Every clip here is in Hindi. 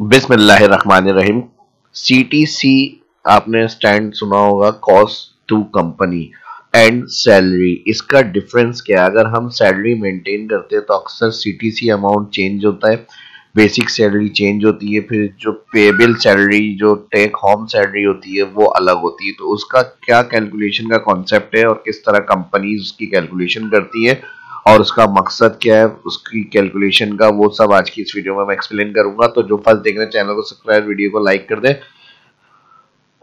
बिस्मिल्लाहिर्रहमानिर्रहीम। सीटीसी आपने स्टैंड सुना होगा, cost to company and salary. इसका डिफरेंस क्या है? अगर हम सैलरी मेंटेन करते हैं तो अक्सर सीटीसी अमाउंट चेंज होता है, बेसिक सैलरी चेंज होती है, फिर जो पेबल सैलरी, जो टेक होम सैलरी होती है वो अलग होती है। तो उसका क्या कैलकुलेशन का कॉन्सेप्ट है और किस तरह कंपनीज उसकी कैलकुलेशन करती है और उसका मकसद क्या है उसकी कैलकुलेशन का, वो सब आज की इस वीडियो में मैं एक्सप्लेन करूंगा। तो जो फर्स्ट देख रहे हैं चैनल को सब्सक्राइब, वीडियो को लाइक कर दें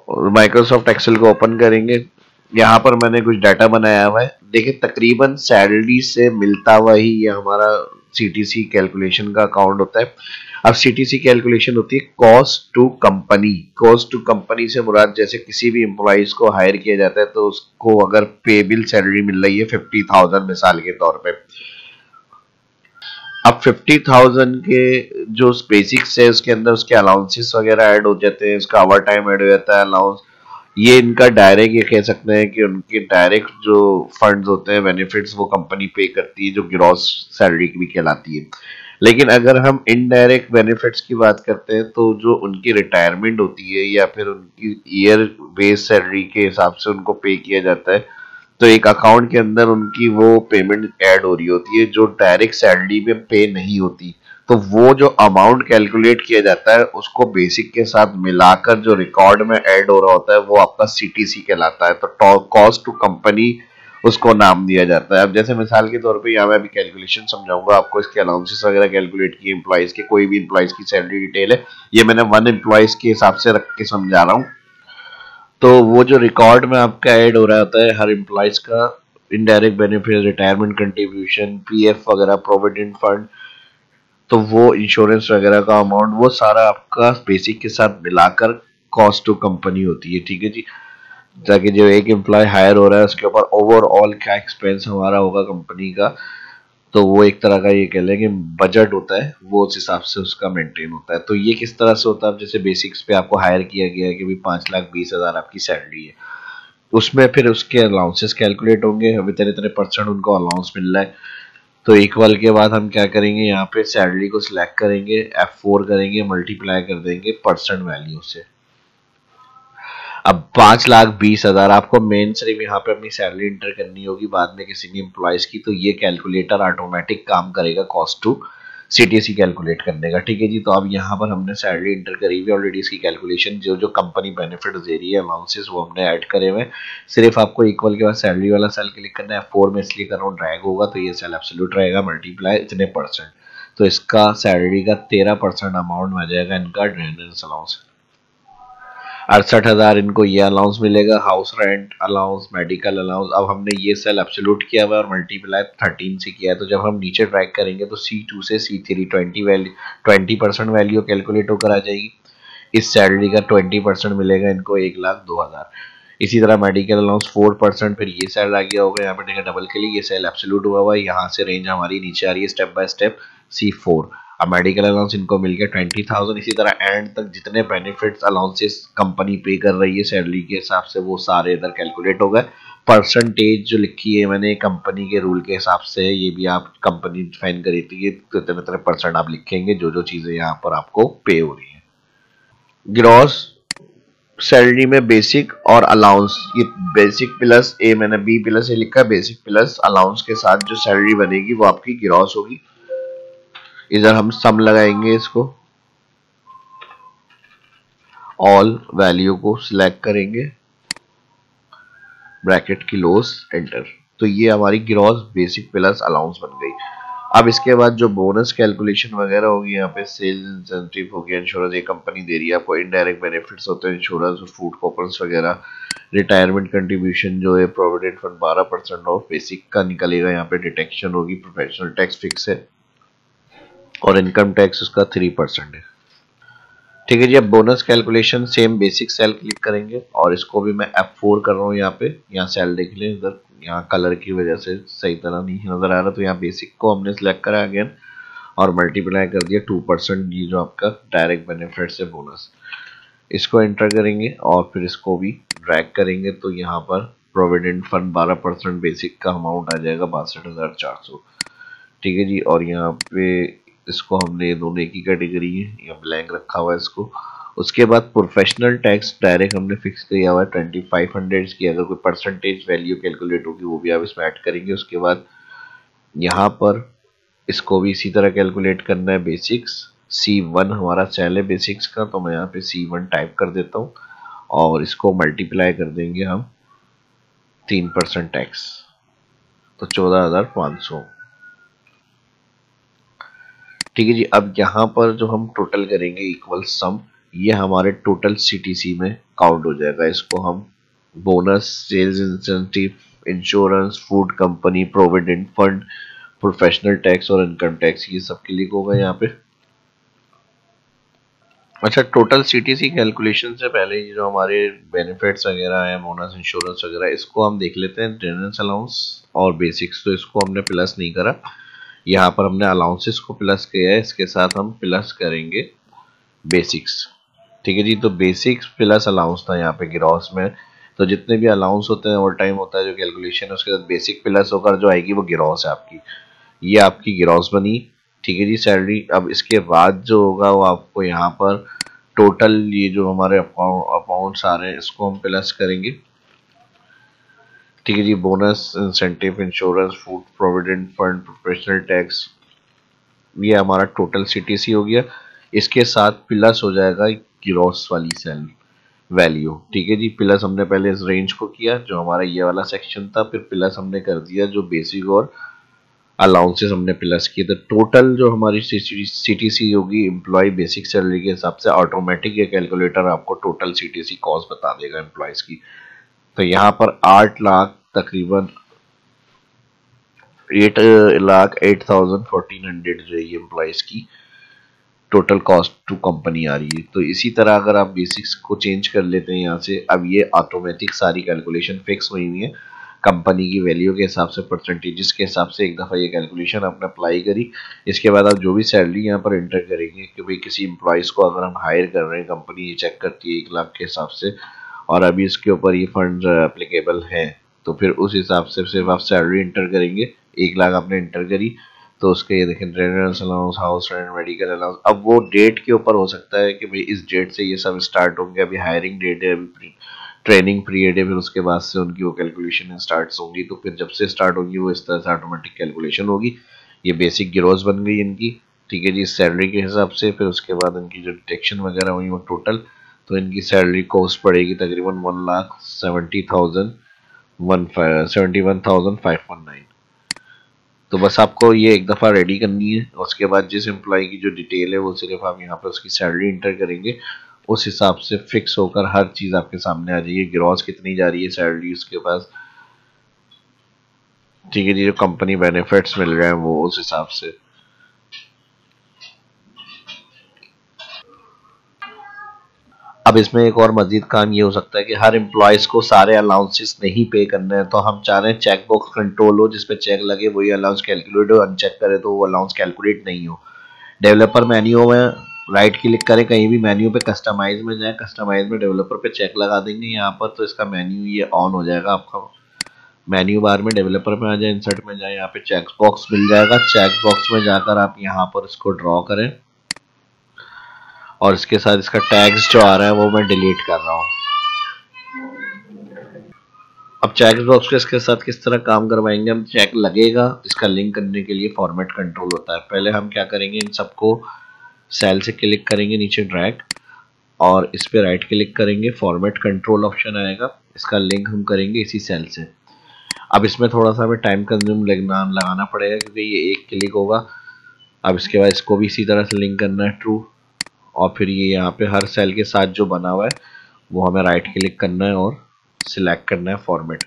और माइक्रोसॉफ्ट एक्सेल को ओपन करेंगे। यहाँ पर मैंने कुछ डाटा बनाया हुआ है, देखिए तकरीबन सैलरी से मिलता हुआ ही ये हमारा सीटीसी कैलकुलेशन का अकाउंट होता है। अब सीटीसी कैलकुलेशन होती है cost to company. Cost to company से मुराद जैसे किसी भी एम्प्लॉइज को हायर किया जाता है तो उसको अगर पेबिल सैलरी मिल रही है 50,000 मिसाल के तौर पे, अब 50,000 के जो बेसिक्स है उसके अंदर उसके अलाउंसेस वगैरह ऐड हो जाते हैं, उसका ओवर टाइम ऐड हो जाता है, अलाउंस, ये इनका डायरेक्ट, ये कह सकते हैं कि उनके डायरेक्ट जो फंड्स होते हैं, बेनिफिट्स, वो कंपनी पे करती है, जो ग्रॉस सैलरी भी कहलाती है। लेकिन अगर हम इनडायरेक्ट बेनिफिट्स की बात करते हैं तो जो उनकी रिटायरमेंट होती है या फिर उनकी ईयर बेस सैलरी के हिसाब से उनको पे किया जाता है, तो एक अकाउंट के अंदर उनकी वो पेमेंट ऐड हो रही होती है जो डायरेक्ट सैलरी में पे नहीं होती। तो वो जो अमाउंट कैलकुलेट किया जाता है उसको बेसिक के साथ मिलाकर जो रिकॉर्ड में ऐड हो रहा होता है वो आपका सीटीसी कहलाता है। तो कॉस्ट टू कंपनी उसको नाम दिया जाता है। अब जैसे मिसाल के तौर पे यहाँ मैं अभी कैलकुलेशन समझाऊंगा आपको, इसके अलाउंसेस वगैरह कैलकुलेट किए एम्प्लॉइज के, कोई भी एम्प्लॉइज की सैलरी डिटेल है, ये मैंने वन एम्प्लॉइज के हिसाब से रख के समझा रहा हूँ। तो वो जो रिकॉर्ड में आपका ऐड हो रहा होता है हर एम्प्लॉइज का indirect benefit, retirement contribution, PF वगैरह, प्रोविडेंट फंड, तो वो इंश्योरेंस वगैरह का अमाउंट, वो सारा आपका बेसिक के साथ मिलाकर कॉस्ट टू कंपनी होती है। ठीक है जी, ताकि जो एक एम्प्लॉय हायर हो रहा है उसके ऊपर ओवरऑल क्या एक्सपेंस हमारा होगा कंपनी का, तो वो एक तरह का ये कह लें कि बजट होता है, वो उस हिसाब से उसका मेंटेन होता है। तो ये किस तरह से होता है? जैसे बेसिक्स पे आपको हायर किया गया है कि भाई 5,20,000 आपकी सैलरी है, उसमें फिर उसके अलाउंसेस कैलकुलेट होंगे, अभी इतने इतने परसेंट उनको अलाउंस मिल रहा है। तो इक्वल के बाद हम क्या करेंगे, यहाँ पे सैलरी को सिलेक्ट करेंगे, F4 करेंगे, मल्टीप्लाई कर देंगे परसेंट वैल्यू से। अब 5,20,000 आपको मेन सिर्फ यहाँ पे अपनी सैलरी इंटर करनी होगी, बाद में किसी भी एम्प्लॉयज की, तो ये कैलकुलेटर ऑटोमेटिक काम करेगा कॉस्ट टू सीटीसी कैलकुलेट करने का। ठीक है जी, तो अब यहाँ पर हमने सैलरी इंटर करी हुई ऑलरेडी, इसकी कैलकुलेशन जो जो कंपनी बेनिफिट दे रही है, अलाउंसेस, वो हमने ऐड करे हुए। सिर्फ आपको इक्वल के बाद सैलरी वाला सेल क्लिक करना है, F4 में इसलिए कर रहा हूँ, ड्रैग होगा तो ये सेल एब्सोल्यूट रहेगा, मल्टीप्लाई इतने परसेंट, तो इसका सैलरी का 13% अमाउंट आ जाएगा इनका ड्रेनेंस अलाउंस। 68,000 इनको ये अलाउंस मिलेगा, house rent allowance, medical allowance. अब हमने ये सेल एब्सोल्यूट किया हुआ है और मल्टीप्लाई 13 से किया है, तो जब हम नीचे ट्रैक करेंगे तो C2 से C3 20% वैल्यू कैलकुलेट होकर आ जाएगी। इस सैलरी का 20% मिलेगा इनको, 1,02,000। इसी तरह मेडिकल अलाउंस 4%, फिर ये सेल आ गया होगा, यहाँ पे देखिए डबल के लिए ये सेल एब्सोल्यूट हुआ हुआ है, यहाँ से रेंज हमारी नीचे आ रही है स्टेप बाय स्टेप, C4। अब मेडिकल अलाउंस इनको मिल गया 20,000। इसी तरह एंड तक जितने बेनिफिट्स अलाउंसेस कंपनी पे कर रही है सैलरी के हिसाब से, वो सारे इधर कैलकुलेट हो गए। परसेंटेज जो लिखी है मैंने कंपनी के रूल के हिसाब से, ये भी आप कंपनी डिफाइन करी थी, ये इतने परसेंट आप लिखेंगे जो जो चीजें यहाँ पर आपको पे हो रही है। ग्रॉस सैलरी में बेसिक और अलाउंस, ये बेसिक प्लस ए, मैंने बी प्लस ए लिखा है, बेसिक प्लस अलाउंस के साथ जो सैलरी बनेगी वो आपकी ग्रॉस होगी। इधर हम सम लगाएंगे, इसको ऑल वैल्यू को सिलेक्ट करेंगे, ब्रैकेट की क्लोज, एंटर। तो ये हमारी ग्रॉस बेसिक प्लस अलाउंस बन गई। अब इसके बाद जो बोनस कैलकुलेशन वगैरह होगी, यहाँ पे सेल्स इंसेंटिव हो गया, इंश्योरेंस ये कंपनी दे रही है आपको, इनडायरेक्ट बेनिफिट्स होते हैं इंश्योरेंस, फूड कूपन्स वगैरह, रिटायरमेंट कंट्रीब्यूशन जो है, प्रोविडेंट फंड 12% ऑफ बेसिक का निकलेगा, यहाँ पे डिटेक्शन होगी, प्रोफेशनल टैक्स फिक्स है और इनकम टैक्स उसका 3% है। ठीक है जी, अब bonus calculation same basic cell click करेंगे और इसको भी मैं F4 कर रहा हूँ, यहाँ पे, यहाँ सेल देख लें, इधर यहाँ कलर की वजह से सही तरह नहीं नजर आ रहा, तो यहाँ बेसिक को हमने सिलेक्ट करा अगेन और मल्टीप्लाई कर दिया 2%, ये जो आपका डायरेक्ट बेनिफिट है बोनस, इसको एंटर करेंगे और फिर इसको भी ड्रैग करेंगे, तो यहाँ पर प्रोविडेंट फंड 12% बेसिक का अमाउंट आ जाएगा 62,400। ठीक है जी, और यहाँ पे इसको हमने ये दोनों एक ही कैटेगरी है, या ब्लैंक रखा हुआ है इसको। उसके बाद प्रोफेशनल टैक्स डायरेक्ट हमने फिक्स किया हुआ है 2500 की, अगर कोई परसेंटेज वैल्यू कैलकुलेट होगी वो भी आप इसमें ऐड करेंगे। उसके बाद यहाँ पर इसको भी इसी तरह कैलकुलेट करना है। बेसिक्स C1 हमारा सेल है बेसिक्स का, तो मैं यहाँ पे C1 टाइप कर देता हूँ और इसको मल्टीप्लाई कर देंगे हम 3% टैक्स, तो 14,500। ठीक है जी। अब यहाँ पर जो हम टोटल करेंगे इक्वल सम, ये हमारे टोटल CTC में काउंट हो जाएगा। इसको हम bonus, sales incentive, insurance, food company, provident fund, professional tax और इनकम टैक्स, ये सब क्लिक होगा यहाँ पे। अच्छा, टोटल CTC कैलकुलेशन से पहले ये जो हमारे बेनिफिट्स वगैरह है, बोनस, इंश्योरेंस वगैरह, इसको हम देख लेते हैं। ड्रेनेंस अलाउंस और बेसिक्स, तो इसको हमने प्लस नहीं करा, यहाँ पर हमने अलाउंसेस को प्लस किया है, इसके साथ हम प्लस करेंगे बेसिक्स। ठीक है जी। तो बेसिक्स प्लस अलाउंस था यहाँ पे ग्रॉस में, तो जितने भी अलाउंस होते हैं ओवर टाइम होता है जो कैलकुलेशन है, उसके साथ बेसिक प्लस होकर जो आएगी वो ग्रॉस है आपकी, ये आपकी ग्रॉस बनी। ठीक है जी, सैलरी। अब इसके बाद जो होगा वो आपको यहाँ पर टोटल ये जो हमारे अकाउंट्स आ रहे हैं इसको हम प्लस करेंगे। ठीक है जी। Bonus, incentive, insurance, food, provident fund, professional tax, ये हमारा टोटल CTC हो गया। इसके साथ प्लस हो जाएगा ग्रॉस वाली सेल वैल्यू। ठीक है जी। प्लस हमने पहले इस रेंज को किया जो हमारा ये वाला सेक्शन था, फिर प्लस हमने कर दिया जो बेसिक और अलाउंसेस हमने प्लस किए। तो टोटल जो हमारी CTC होगी एम्प्लॉय बेसिक सैलरी के हिसाब से, ऑटोमेटिक ये कैलकुलेटर आपको टोटल CTC कॉस्ट बता देगा एम्प्लॉयज की। तो यहाँ पर 8 लाख तकरीबन 8,08,1400 जो है एम्प्लॉयज की टोटल कॉस्ट टू कंपनी आ रही है। तो इसी तरह अगर आप बेसिक्स को चेंज कर लेते हैं यहाँ से, अब ये ऑटोमेटिक सारी कैलकुलेशन फिक्स हुई हुई है कंपनी की वैल्यू के हिसाब से, परसेंटेजेस के हिसाब से। एक दफ़ा ये कैलकुलेशन आपने अप्लाई करी, इसके बाद आप जो भी सैलरी यहाँ पर एंटर करेंगे कि भाई किसी एम्प्लॉयज़ को अगर हम हायर कर रहे हैं, कंपनी ये चेक करती है 1 लाख के हिसाब से, और अभी इसके ऊपर ये फंड एप्लीकेबल हैं, तो फिर उस हिसाब से सिर्फ आप सैलरी इंटर करेंगे। 1 लाख आपने इंटर करी तो उसके ये देखें rent allowance, house rent, medical allowance. अब वो डेट के ऊपर हो सकता है कि भाई इस डेट से ये सब स्टार्ट होंगे, अभी हायरिंग डेट है, अभी ट्रेनिंग पीरियड है, फिर उसके बाद से उनकी वो कैलकुलेशन स्टार्ट होंगी, तो फिर जब से स्टार्ट होंगी वो इस तरह से ऑटोमेटिक कैलकुलेशन होगी। ये बेसिक ग्रोस बन गई इनकी। ठीक है जी, सैलरी के हिसाब से। फिर उसके बाद इनकी जो डिटेक्शन वगैरह हुई वो टोटल, तो इनकी सैलरी कॉस्ट पड़ेगी तकरीबन 1,71,519। तो बस आपको ये एक दफ़ा रेडी करनी है, उसके बाद जिस एम्प्लॉय की जो डिटेल है वो सिर्फ आप यहाँ पर उसकी सैलरी इंटर करेंगे, उस हिसाब से फिक्स होकर हर चीज़ आपके सामने आ जाएगी। ग्रॉस कितनी जा रही है सैलरी उसके पास, ठीक है जी, जो कंपनी बेनिफिट्स मिल रहे हैं वो उस हिसाब से। अब इसमें एक और मजीद काम ये हो सकता है कि हर एम्प्लॉयज़ को सारे अलाउंसेस नहीं पे करने हैं, तो हम चाह रहे हैं चेक बॉक्स कंट्रोल हो, जिसपे चेक लगे वही अलाउंस कैलकुलेट हो, अनचेक करे तो वो अलाउंस कैलकुलेट नहीं हो। डेवलपर मेन्यू में राइट क्लिक करें, कहीं भी मेन्यू पे कस्टमाइज में जाए, कस्टमाइज में डेवलपर पे चेक लगा देंगे यहाँ पर, तो इसका मेन्यू ये ऑन हो जाएगा आपका। मेन्यू बार में डेवलपर में आ जाए, इंसर्ट में जाए, यहाँ पे चेक बॉक्स मिल जाएगा। चेक बॉक्स में जाकर आप यहाँ पर इसको ड्रॉ करें और इसके साथ इसका टैग्स जो आ रहा है वो मैं डिलीट कर रहा हूँ। अब चेक बॉक्स के इसके साथ किस तरह काम करवाएंगे हम, चेक लगेगा इसका लिंक करने के लिए फॉर्मेट कंट्रोल होता है। पहले हम क्या करेंगे, इन सबको सेल से क्लिक करेंगे नीचे ड्रैग, और इस पे राइट क्लिक करेंगे, फॉर्मेट कंट्रोल ऑप्शन आएगा, इसका लिंक हम करेंगे इसी सेल से। अब इसमें थोड़ा सा हमें टाइम कंज्यूम लगाना पड़ेगा क्योंकि ये एक क्लिक होगा। अब इसके बाद इसको भी इसी तरह से लिंक करना है ट्रू, और फिर ये यहाँ पे हर सेल के साथ जो बना हुआ है वो हमें राइट क्लिक करना है और सिलेक्ट करना है फॉर्मेट।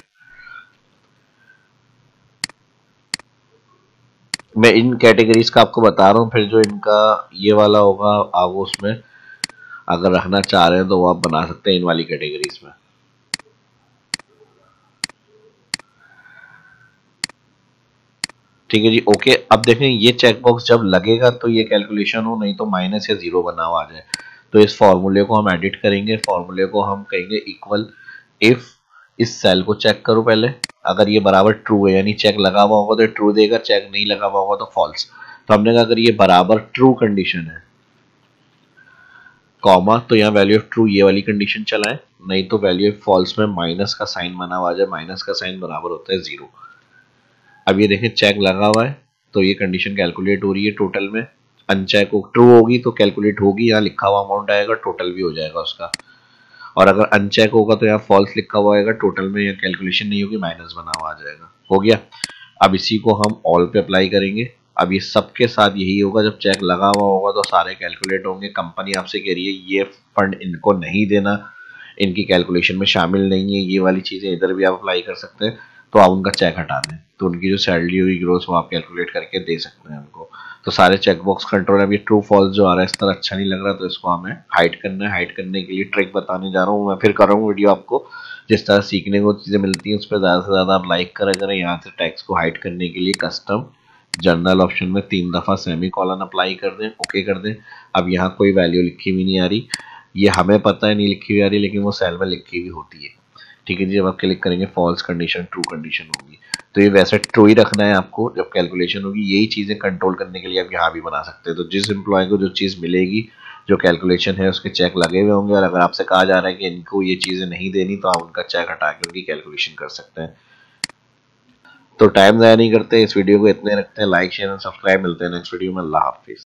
मैं इन कैटेगरीज का आपको बता रहा हूँ, फिर जो इनका ये वाला होगा आप उसमें अगर रखना चाह रहे हैं तो वो आप बना सकते हैं इन वाली कैटेगरीज में। ठीक है जी, ओके। अब देखें ये चेक बॉक्स जब लगेगा तो ये कैलकुलेशन हो, नहीं तो माइनस या जीरो बना हुआ आ जाए। तो इस फॉर्मूले को हम एडिट करेंगे, फॉर्मूले को हम कहेंगे इक्वल इफ, इस सेल को चेक करो पहले, अगर ये बराबर ट्रू है यानी चेक लगा हुआ होगा तो ट्रू देगा, चेक नहीं लगा हुआ होगा तो फॉल्स। तो हमने कहा अगर ये बराबर ट्रू कंडीशन है, कॉमा, तो यहाँ वैल्यू ऑफ ट्रू ये वाली कंडीशन चलाएं, नहीं तो वैल्यू ऑफ फॉल्स में माइनस का साइन बना हुआ आ जाए, माइनस का साइन बराबर होता है 0। अब ये देखें चेक लगा हुआ है तो ये कंडीशन कैलकुलेट हो रही है टोटल में, अनचेक ट्रू होगी तो कैलकुलेट होगी, यहाँ लिखा हुआ अमाउंट आएगा, टोटल भी हो जाएगा उसका। और अगर अनचेक होगा तो यहाँ फॉल्स लिखा हुआ आएगा, टोटल में यहाँ कैलकुलेशन नहीं होगी, माइनस बना हुआ आ जाएगा। हो गया। अब इसी को हम ऑल पे अप्लाई करेंगे। अब ये सबके साथ यही होगा, जब चेक लगा हुआ होगा तो सारे कैलकुलेट होंगे। कंपनी आपसे कह रही है ये फंड इनको नहीं देना, इनकी कैलकुलेशन में शामिल नहीं है, ये वाली चीज़ें इधर भी आप अप्लाई कर सकते हैं, तो आप उनका चेक हटा दें, तो उनकी जो सैलरी हुई ग्रोथ वो आप कैलकुलेट करके दे सकते हैं उनको। तो सारे चेकबॉक्स कंट्रोल है। अब ये ट्रू फॉल्स जो आ रहा है इस तरह अच्छा नहीं लग रहा, तो इसको हमें हाइड करना है। हाइड करने के लिए ट्रिक बताने जा रहा हूँ मैं, फिर कर रहा हूँ वीडियो आपको। जिस तरह सीखने को चीज़ें मिलती हैं उस पर ज़्यादा से ज़्यादा आप लाइक करें। यहाँ से टैक्स को हाइड करने के लिए कस्टम जर्नल ऑप्शन में 3 दफ़ा सेमी कॉलन अप्लाई कर दें, ओके कर दें। अब यहाँ कोई वैल्यू लिखी हुई नहीं आ रही, ये हमें पता है नहीं लिखी हुई आ रही, लेकिन वो सेल में लिखी हुई होती है। ठीक है जी। जब आप क्लिक करेंगे फॉल्स कंडीशन ट्रू कंडीशन होगी, तो ये वैसे ट्रू ही रखना है आपको। जब कैलकुलेशन होगी यही चीज़ें कंट्रोल करने के लिए आप यहाँ भी बना सकते हैं। तो जिस एम्प्लॉय को जो चीज़ मिलेगी, जो कैलकुलेशन है उसके चेक लगे हुए होंगे, और अगर आपसे कहा जा रहा है कि इनको ये चीज़ें नहीं देनी, तो आप उनका चेक हटा के उनकी कैलकुलेशन कर सकते हैं। तो टाइम ज़ाया नहीं करते, इस वीडियो को इतने रखते हैं। Like share and subscribe. मिलते हैं नेक्स्ट वीडियो में। अल्लाह हाफिज़।